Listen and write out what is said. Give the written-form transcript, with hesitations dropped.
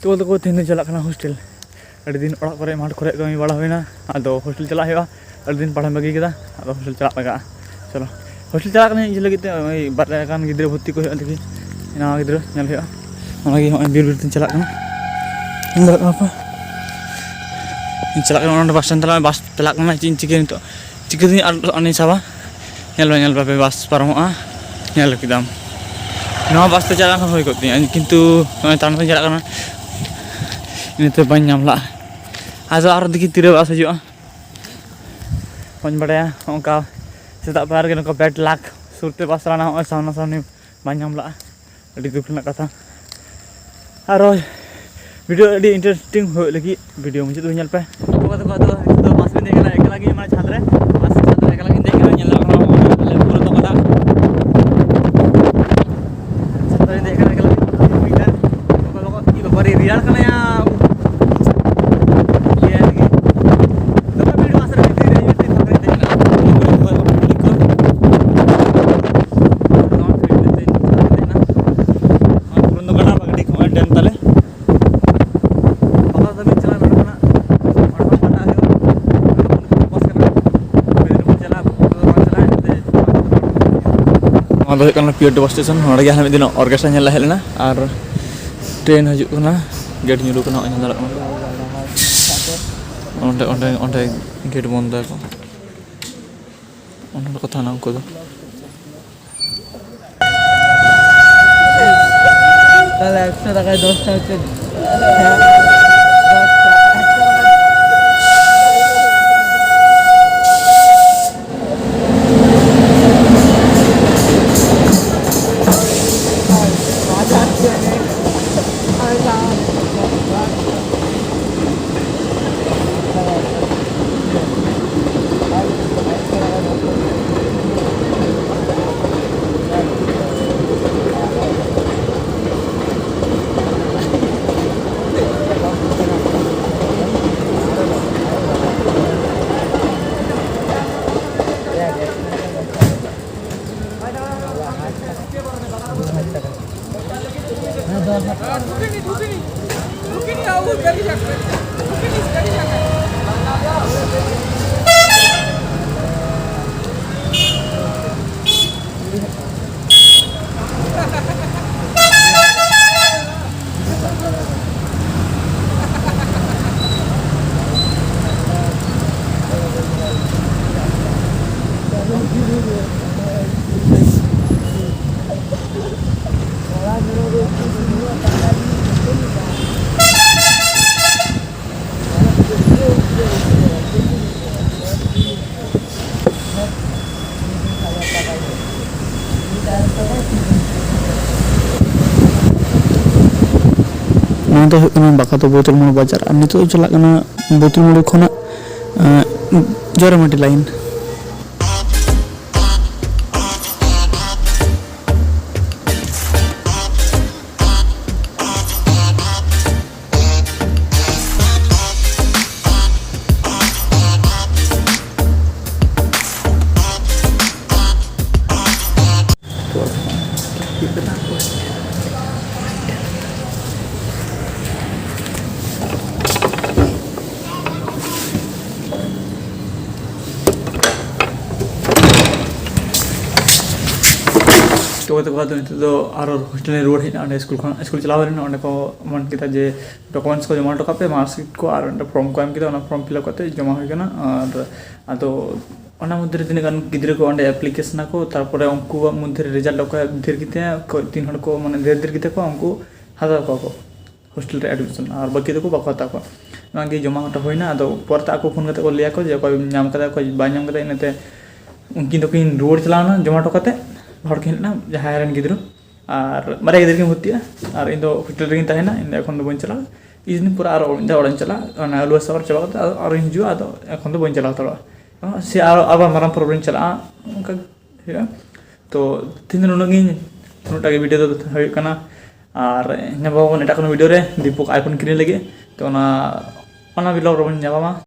तो तीन चला हॉस्टल अड़ी दिन ओड़ा करे माठ करे कमी बड़ा होना आदो हॉस्टल चला हुआ अड़ी दिन पढ़ा बगी केदा आदो हॉस्टल चला लगा चलो हॉस्टल चला कने इजे लगिते बारे कान गिद्रे भर्ती को होती नवा गिद्रे नेल हुआ ओनागी होय बीर बीर तीन चला कना apa चला कना बस स्टैंड तला बस चला कना चिन चिके नितो चिके दिन अने साबा नेल बापे बस पारमोआ नेल किदाम नवा बस ते चला होय कोती किंतु तान चला कना इनते बाñ ñam la आजो आरो दिखि तिरे बस हजो पन बड़या ओंका सेता पार के नको बैट लाख सुरते बस राना हो सामना सामने बाñ ñam la अडी दुख ना कथा आरो वीडियो अडी इंटरेस्टिंग हो लगी वीडियो मुझे तो पे तो बस में देखला एकला की माने छात्र बस छात्र एकला की देखला नेला पूरा तो कदा छात्र देखला एकला मीटर लोग की बड़ी रियल कने या पियोटो बस स्टेशन हमें दिन ऑर्केस्ट्रा हेल लेना और ट्रेन हजना गेट ᱧᱩᱨᱩ कना गेट बंद को थाना उनको बाका तो बोतल मोड़ बाजार और नितो चला बोतल मोड़ खोना जोरामाटी लाइन तो और हॉस्टल रुआड़ हेना स्कूल चलाव को मन किया जे डॉक्यूमेंट्स को जमा हटो पे मार्कशीट को और फॉर्म को एम किया फॉर्म फिलअप करते जमा होना और अदो मध्य तीन गान गिद्रे को एप्लीकेशन को तारपर उनको मध्य रिजल्ट को धीर किते तीन हड़ को माने धीर धीर किते को उनको हता को हॉस्टल रे एडमिशन और बाकी तो को बाको हता को नागे जमा हटो होना अदो परता को फोन करते को लिया को जे कोई नाम कदा कोई बा नाम कदा इनते उनकिन दोकिन रुआड़ चलाना जमा हटो करते हड़ के हेना जहां रन गिद्रो और मारे गिद्र के भर्ती और इन हॉस्टल रे तहना इन एखन दो बन चला इजन पूरा और इंदा ओड़न चला अलुआ सवर चला और हिजु आदो एखन दो बन चला तोड़ा से और माराम प्रॉब्लम चला उनका तो तीन नुनगी नुटा के वीडियो दो होय कना और नेबो एटा कोनो वीडियो रे दीपक आईफोन किने लगे तो ना ब्लॉग रे बन जाबा